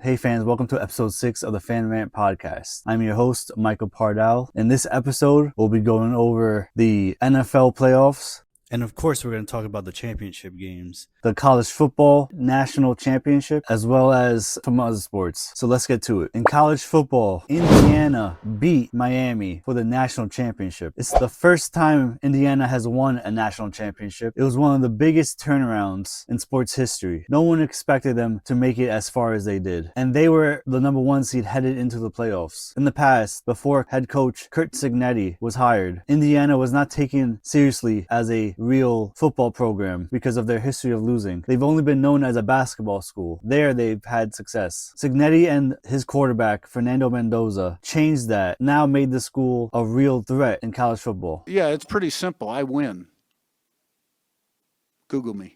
Hey fans, welcome to episode 6 of the Fan Rant Podcast. I'm your host, Michael Pardal. In this episode, we'll be going over the NFL playoffs. And of course, we're going to talk about the championship games, the college football national championship, as well as some other sports. So let's get to it. In college football, Indiana beat Miami for the national championship. It's the first time Indiana has won a national championship. It was one of the biggest turnarounds in sports history. No one expected them to make it as far as they did. And they were the number 1 seed headed into the playoffs. In the past, before head coach Curt Cignetti was hired, Indiana was not taken seriously as a real football program because of their history of losing. They've only been known as a basketball school. There they've had success. Cignetti and his quarterback Fernando Mendoza changed that, now made the school a real threat in college football. Yeah, it's pretty simple. I win. Google me.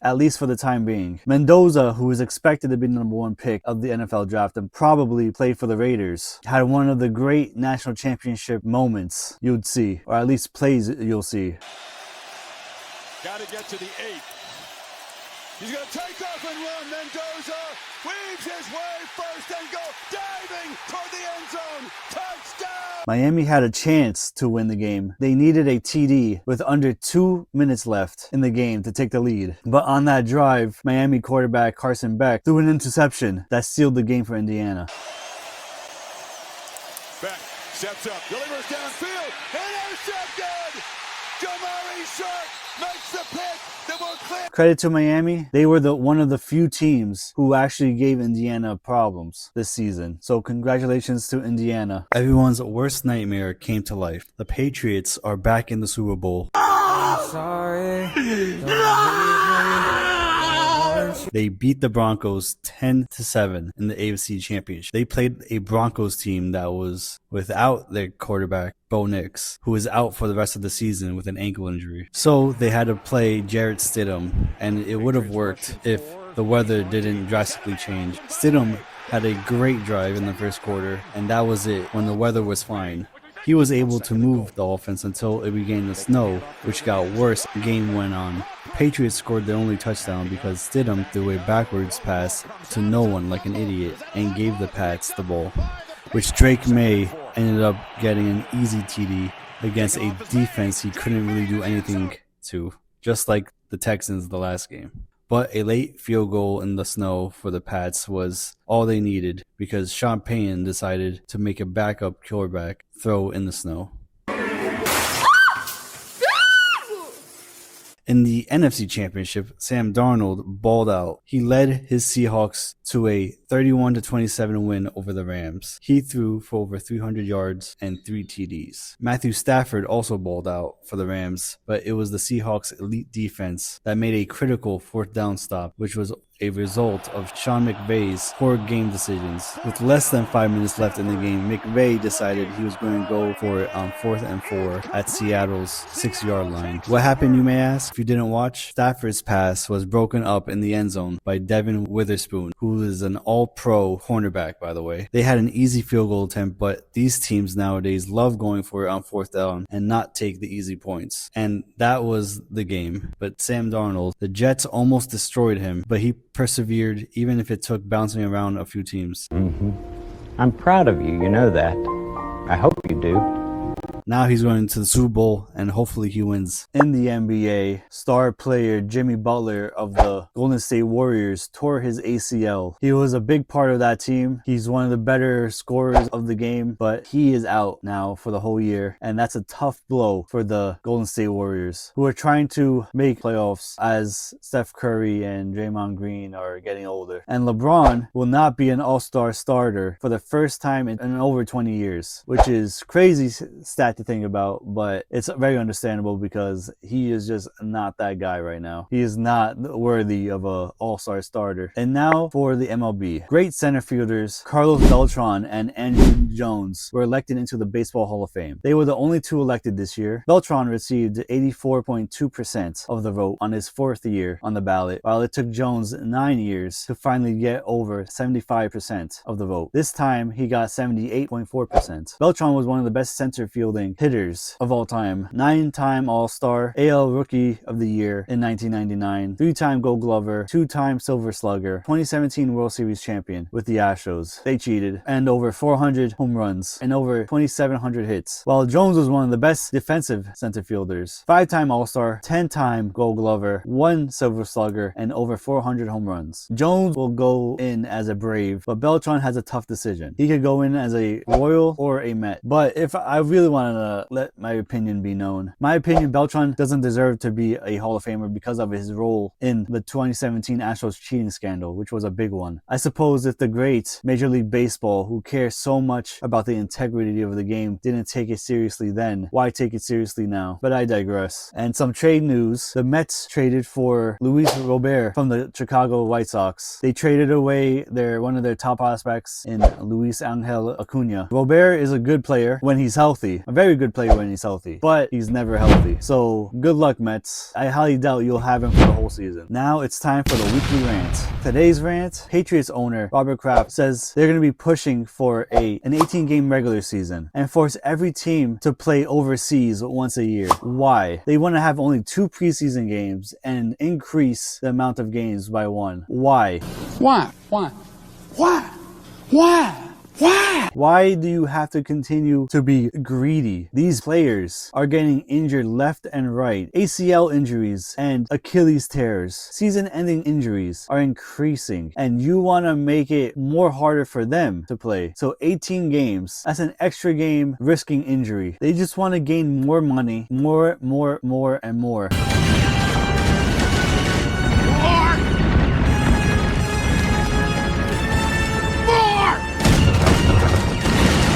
At least for the time being. Mendoza, who is expected to be the number 1 pick of the NFL draft and probably play for the Raiders, had one of the great national championship moments you'd see, or at least plays you'll see. Got to get to the 8. He's going to take off and run. Mendoza weaves his way first and goal, diving toward the end zone. Touchdown! Miami had a chance to win the game. They needed a TD with under 2 minutes left in the game to take the lead. But on that drive, Miami quarterback Carson Beck threw an interception that sealed the game for Indiana. Beck steps up, delivers downfield, intercepted! Jamari Sharp makes the pick. Credit to Miami, they were one of the few teams who actually gave Indiana problems this season. So congratulations to Indiana. Everyone's worst nightmare came to life. The Patriots are back in the Super Bowl. I'm sorry. They beat the Broncos 10-7 in the AFC Championship. They played a Broncos team that was without their quarterback, Bo Nix, who is out for the rest of the season with an ankle injury. So they had to play Jarrett Stidham, and it would have worked if the weather didn't drastically change. Stidham had a great drive in the first quarter, and that was it when the weather was fine. He was able to move the offense until it began to snow, which got worse as the game went on. The Patriots scored their only touchdown because Stidham threw a backwards pass to no one like an idiot and gave the Pats the ball, which Drake May ended up getting an easy TD against a defense he couldn't really do anything to, just like the Texans the last game. But a late field goal in the snow for the Pats was all they needed because Sean Payton decided to make a backup quarterback throw in the snow. In the NFC Championship, Sam Darnold balled out. He led his Seahawks to a 31-27 win over the Rams. He threw for over 300 yards and 3 TDs. Matthew Stafford also balled out for the Rams, but it was the Seahawks' elite defense that made a critical 4th down stop, which was a result of Sean McVay's poor game decisions. With less than 5 minutes left in the game, McVay decided he was going to go for it on 4th and 4 at Seattle's 6-yard line. What happened, you may ask? If you didn't watch, Stafford's pass was broken up in the end zone by Devin Witherspoon, who is an all-pro cornerback, by the way. They had an easy field goal attempt, but these teams nowadays love going for it on 4th down and not take the easy points. And that was the game. But Sam Darnold, the Jets almost destroyed him, but he persevered even if it took bouncing around a few teams. I'm proud of you, you know that. I hope you do. Now he's going to the Super Bowl, and hopefully he wins. In the NBA, star player Jimmy Butler of the Golden State Warriors tore his ACL. He was a big part of that team. He's one of the better scorers of the game, but he is out now for the whole year, and that's a tough blow for the Golden State Warriors, who are trying to make playoffs as Steph Curry and Draymond Green are getting older. And LeBron will not be an all-star starter for the first time in over 20 years, which is crazy stat to think about, but it's very understandable because he is just not that guy right now. He is not worthy of a all-star starter. And now for the MLB. Great center fielders Carlos Beltran and Andrew Jones were elected into the Baseball Hall of Fame. They were the only 2 elected this year. Beltran received 84.2% of the vote on his 4th year on the ballot, while it took Jones 9 years to finally get over 75% of the vote. This time he got 78.4%. Beltran was one of the best center fielding ranked hitters of all time. 9-time All-Star, AL Rookie of the Year in 1999, 3-time Gold Glover, 2-time Silver Slugger, 2017 World Series champion with the Astros. They cheated. And over 400 home runs and over 2,700 hits. While Jones was one of the best defensive center fielders. 5-time All-Star, 10-time Gold Glover, 1 Silver Slugger, and over 400 home runs. Jones will go in as a Brave, but Beltran has a tough decision. He could go in as a Royal or a Met. But if I really wanted to let my opinion be known, my opinion, Beltran doesn't deserve to be a Hall of Famer because of his role in the 2017 Astros cheating scandal, which was a big one. I suppose if the great Major League Baseball, who cares so much about the integrity of the game, didn't take it seriously then, why take it seriously now? But I digress. And some trade news. The Mets traded for Luis Robert from the Chicago White Sox. They traded away one of their top prospects in Luis Angel Acuna. Robert is a good player when he's healthy. A very good player when he's healthy. But he's never healthy. So good luck, Mets. I highly doubt you'll have him for the whole season. Now it's time for the weekly rant. Today's rant, Patriots owner Robert Kraft says they're going to be pushing for an 18-game regular season and force every team to play overseas once a year. Why? They want to have only 2 preseason games and increase the amount of games by 1. Why? Why? Why do you have to continue to be greedy? These players are getting injured left and right. ACL injuries and Achilles tears, season-ending injuries are increasing, and you want to make it more harder for them to play. So 18 games, that's an extra game risking injury. They just want to gain more money, more, and more.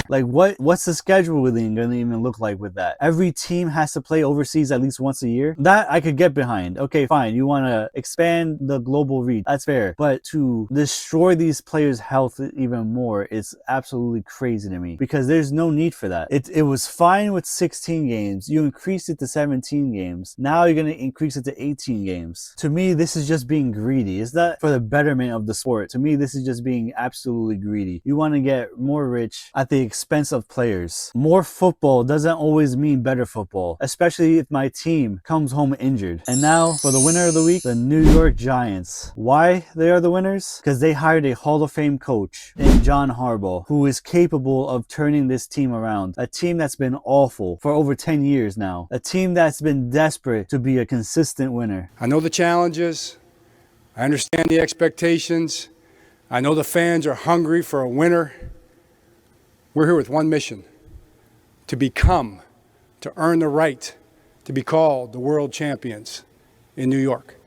Like what's the scheduling gonna even look like with that? Every team has to play overseas at least once a year. That I could get behind. Okay, fine. You want to expand the global reach. That's fair. But to destroy these players' health even more is absolutely crazy to me because there's no need for that. It was fine with 16 games. You increased it to 17 games. Now you're gonna increase it to 18 games. To me, this is just being greedy. It's not for the betterment of the sport. To me, this is just being absolutely greedy. You want to get more rich at the expense of players. More football doesn't always mean better football, especially if my team comes home injured. And now for the winner of the week, the New York Giants. Why they are the winners? Because they hired a Hall of Fame coach in John Harbaugh, who is capable of turning this team around. A team that's been awful for over 10 years now. A team that's been desperate to be a consistent winner. I know the challenges. I understand the expectations. I know the fans are hungry for a winner. We're here with one mission, to earn the right to be called the world champions in New York.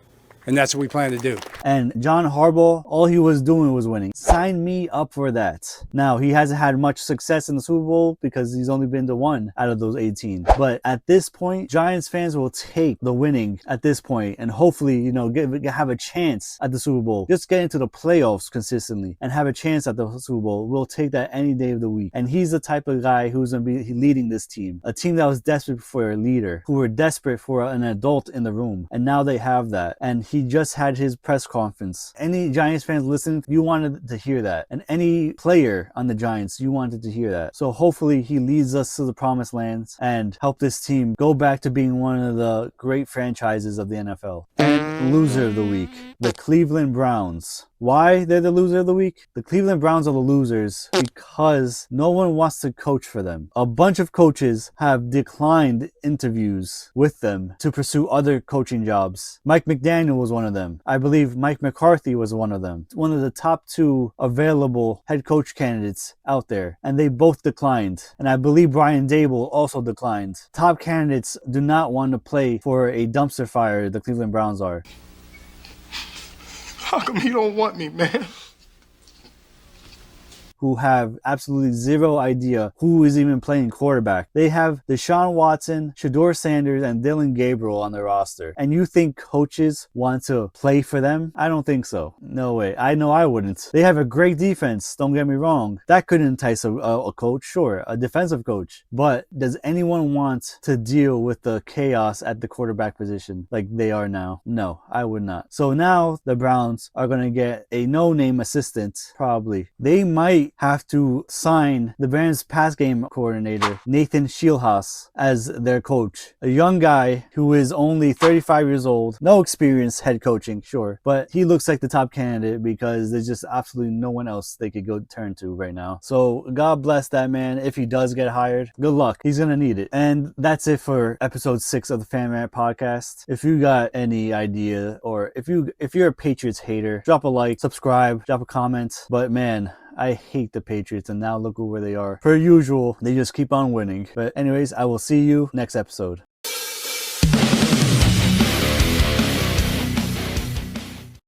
And that's what we plan to do. And John Harbaugh, all he was doing was winning. Sign me up for that. Now, he hasn't had much success in the Super Bowl because he's only been to 1 out of those 18. But at this point, Giants fans will take the winning at this point and hopefully, have a chance at the Super Bowl. Just get into the playoffs consistently and have a chance at the Super Bowl. We'll take that any day of the week. And he's the type of guy who's going to be leading this team. A team that was desperate for a leader, who were desperate for an adult in the room. And now they have that. And he just had his press conference. Any Giants fans listening, you wanted to hear that. And any player on the Giants, you wanted to hear that. So hopefully he leads us to the promised lands and help this team go back to being one of the great franchises of the NFL. And loser of the week, the Cleveland Browns. Why they're the loser of the week? The Cleveland Browns are the losers because no one wants to coach for them. A bunch of coaches have declined interviews with them to pursue other coaching jobs. Mike McDaniel was one of them. I believe Mike McCarthy was one of them. One of the top 2 available head coach candidates out there. And they both declined. And I believe Brian Dable also declined. Top candidates do not want to play for a dumpster fire, the Cleveland Browns are. How come you don't want me, man? Who have absolutely zero idea who is even playing quarterback. They have Deshaun Watson, Shedeur Sanders, and Dylan Gabriel on their roster. And you think coaches want to play for them? I don't think so. No way. I know I wouldn't. They have a great defense, don't get me wrong. That could entice a coach, sure, a defensive coach. But does anyone want to deal with the chaos at the quarterback position like they are now? No, I would not. So now the Browns are going to get a no-name assistant, probably. They might might have to sign the Rams pass game coordinator, Nathan Shieldhouse, as their coach. A young guy who is only 35 years old, no experience head coaching, sure, but he looks like the top candidate because there's just absolutely no one else they could go turn to right now. So God bless that man. If he does get hired, good luck. He's gonna need it. And that's it for episode 6 of the Fan Rant podcast. If you got any idea, or if you're a Patriots hater, drop a like, subscribe, drop a comment. But man, I hate the Patriots, and now look where they are. Per usual, they just keep on winning. But anyways, I will see you next episode.